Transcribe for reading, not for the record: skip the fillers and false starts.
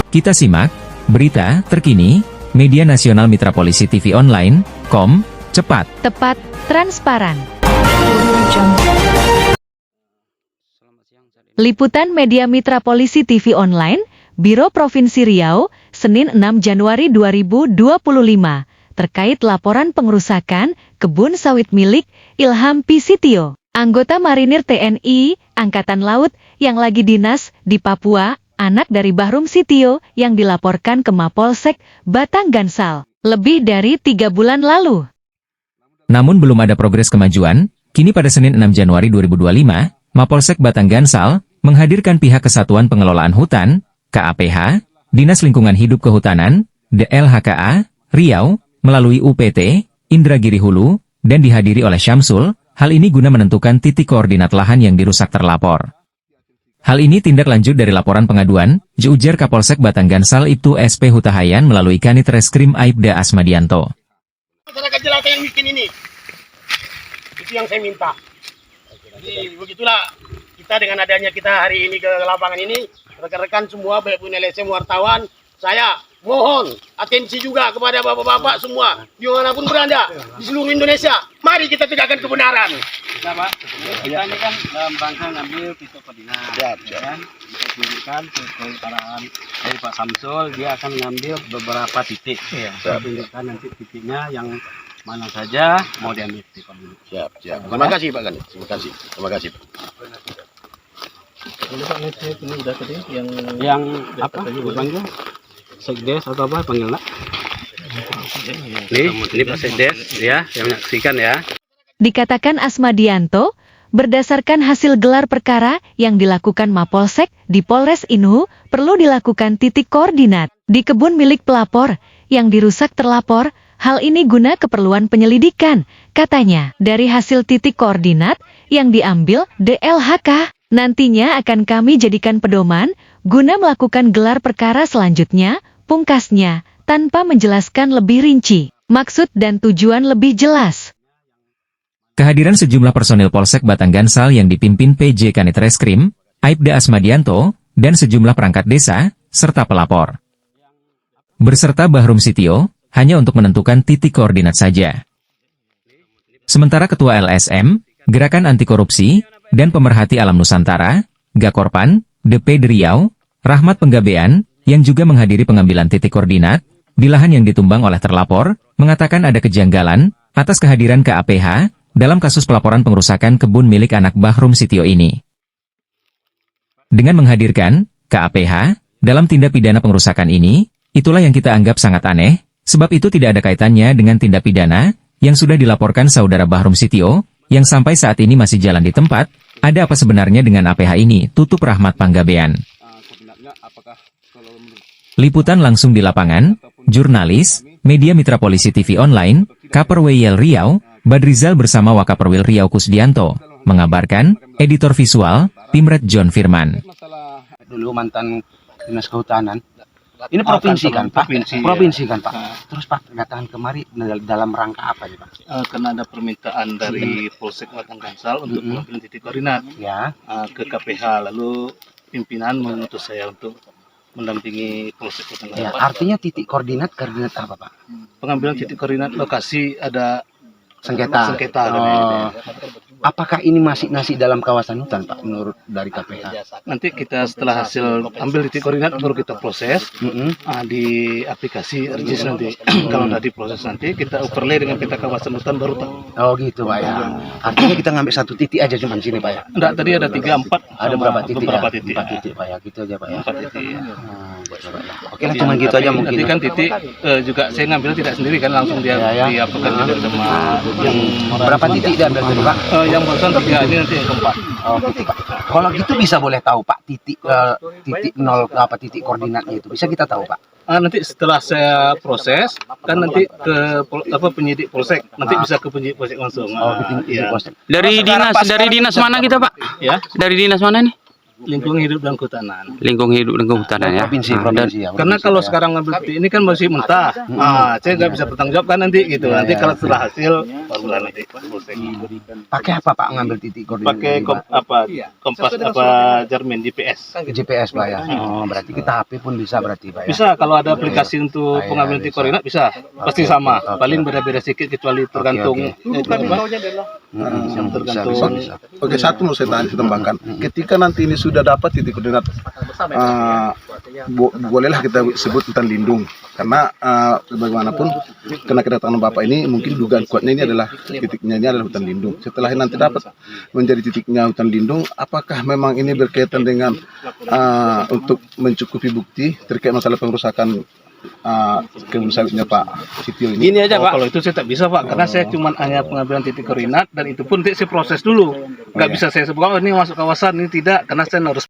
Kita simak berita terkini media nasional Mitra Polisi TV Online, cepat, tepat, transparan. Liputan Media Mitra Polisi TV Online, Biro Provinsi Riau, Senin 6 Januari 2025, terkait laporan pengerusakan kebun sawit milik Ilham Pisitio, anggota Marinir TNI, Angkatan Laut, yang lagi dinas di Papua, anak dari Bahrum Sitio, yang dilaporkan ke Mapolsek Batang Gansal, lebih dari 3 bulan lalu. Namun belum ada progres kemajuan, kini pada Senin 6 Januari 2025, Mapolsek Batang Gansal menghadirkan pihak Kesatuan Pengelolaan Hutan, KAPH, Dinas Lingkungan Hidup Kehutanan, DLHKA, Riau, melalui UPT, Indragiri Hulu, dan dihadiri oleh Syamsul, hal ini guna menentukan titik koordinat lahan yang dirusak terlapor. Hal ini tindak lanjut dari laporan pengaduan, ujar Kapolsek Batang Gansal Ibtu SP Hutahayan melalui Kanit Reskrim Aibda Asmadianto. Masyarakat jelata yang bikin ini, itu yang saya minta. Jadi begitulah kita dengan adanya kita hari ini ke lapangan ini, rekan-rekan semua, baik pun LSM wartawan, saya mohon atensi juga kepada bapak-bapak semua, dimanapun berada di seluruh Indonesia. Mari kita tegakkan kebenaran. Kita Pak, kita ini kan dalam rangka ngambil titik koordinat, kan? Kita tunjukkan sesuai arahan dari Pak Samsul, dia akan mengambil beberapa titik. Kita tunjukkan nanti titiknya yang mana saja mau diambil titik koordinat. Siap. Terima kasih Pak Kanit. Terima kasih. Ini Pak ini udah tadi yang apa? Dipanggil Sekdes atau apa panggilnya? Ini Pak Sekdes ya, yang menyaksikan ya. Dikatakan Asmadianto, berdasarkan hasil gelar perkara yang dilakukan Mapolsek di Polres Inhu, perlu dilakukan titik koordinat di kebun milik pelapor yang dirusak terlapor. Hal ini guna keperluan penyelidikan, katanya. Dari hasil titik koordinat yang diambil DLHK, nantinya akan kami jadikan pedoman guna melakukan gelar perkara selanjutnya, pungkasnya, tanpa menjelaskan lebih rinci, maksud dan tujuan lebih jelas. Kehadiran sejumlah personil Polsek Batang Gansal yang dipimpin PJ Kanit Reskrim, Aibda Asmadianto, dan sejumlah perangkat desa, serta pelapor. Berserta Bahrum Sitio, hanya untuk menentukan titik koordinat saja. Sementara Ketua LSM, Gerakan Anti Korupsi, dan Pemerhati Alam Nusantara, Gakorpan, DP Riau, Rahmat Penggabean, yang juga menghadiri pengambilan titik koordinat, di lahan yang ditumbang oleh terlapor, mengatakan ada kejanggalan atas kehadiran KAPH, dalam kasus pelaporan pengerusakan kebun milik anak Bahrum Sitio ini. Dengan menghadirkan KAPH dalam tindak pidana pengerusakan ini, itulah yang kita anggap sangat aneh, sebab itu tidak ada kaitannya dengan tindak pidana yang sudah dilaporkan saudara Bahrum Sitio, yang sampai saat ini masih jalan di tempat. Ada apa sebenarnya dengan APH ini, tutup Rahmat Panggabean. Liputan langsung di lapangan, jurnalis, Media Mitra Polisi TV Online, Kaperwil Riau, Badrizal bersama Wakaperwil Riau Kusdianto, mengabarkan, editor visual, Timret John Firman. Dulu mantan Dinas Kehutanan. Ini provinsi kan Pak? Provinsi kan Pak? Terus Pak, datang kemari dalam rangka apa nih Pak? Karena ada permintaan dari Polsek Batang Gansal untuk mengambil titik koordinat Ya. ke KPH, lalu pimpinan mengutus saya untuk mendampingi Polsek Batang Gansal. Ya, artinya titik koordinat apa Pak? Pengambilan titik koordinat lokasi ada Sengketa. Oh. Apakah ini masih dalam kawasan hutan Pak menurut dari KPH? Nanti kita setelah hasil ambil titik koordinat baru kita proses di aplikasi RJIS nanti. Kalau sudah diproses nanti kita overlay dengan peta kawasan hutan baru tahu. Oh gitu Pak ya. Artinya kita ngambil satu titik aja cuma sini Pak ya? Enggak, tadi ada 3, 4. Ada berapa titik? Beberapa ya? titik. 4 titik Pak ya, gitu aja Pak ya. 4 titik. Oke lah cuma gitu aja mungkin. Nanti kan titik juga saya ngambil tidak sendiri kan, langsung dia diapakan juga sama yang berapa titik diambil dulu Pak? yang barusan 3, ini nanti yang keempat. Oh gitu Pak. Kalau gitu bisa boleh tahu Pak titik nol apa titik koordinatnya itu bisa kita tahu Pak? Nanti setelah saya proses kan nanti ke penyidik polsek, nanti bisa ke penyidik polsek langsung. Oh, Iya. Polsek. Dari dinas mana kita Pak? Ya, Dari dinas mana nih? lingkungan hidup dan kehutanan. Lingkungan hidup dan kehutanan ya. Karena kalau sekarang ngambil titik ini kan masih mentah, saya nggak bisa bertanggung jawab kan nanti gitu. Nanti kalau setelah hasil barulah nanti Polsek. Pakai apa Pak ngambil titik koordinat? Pakai kompas Jarmin GPS. GPS Pak ya. Oh, berarti kita HP pun bisa berarti Pak ya. Bisa kalau ada aplikasi untuk pengambilan titik koordinat bisa, pasti sama. Paling beda-beda sedikit kecuali tergantung. Oke, satu mau saya tambahkan. Ketika nanti ini sudah dapat titik koordinat, bolehlah kita sebut hutan lindung. Karena bagaimanapun, karena kedatangan Bapak ini mungkin dugaan kuatnya ini adalah titiknya ini adalah hutan lindung. Setelah nanti dapat menjadi titiknya hutan lindung, apakah memang ini berkaitan dengan untuk mencukupi bukti terkait masalah pengerusakan kebun sawitnya Pak Sitio ini? Ini aja Pak. Kalau itu saya tak bisa Pak, karena saya cuma hanya pengambilan titik koordinat dan itu pun nanti saya proses dulu. Nggak bisa saya sebut, oh ini masuk kawasan, ini tidak, karena saya harus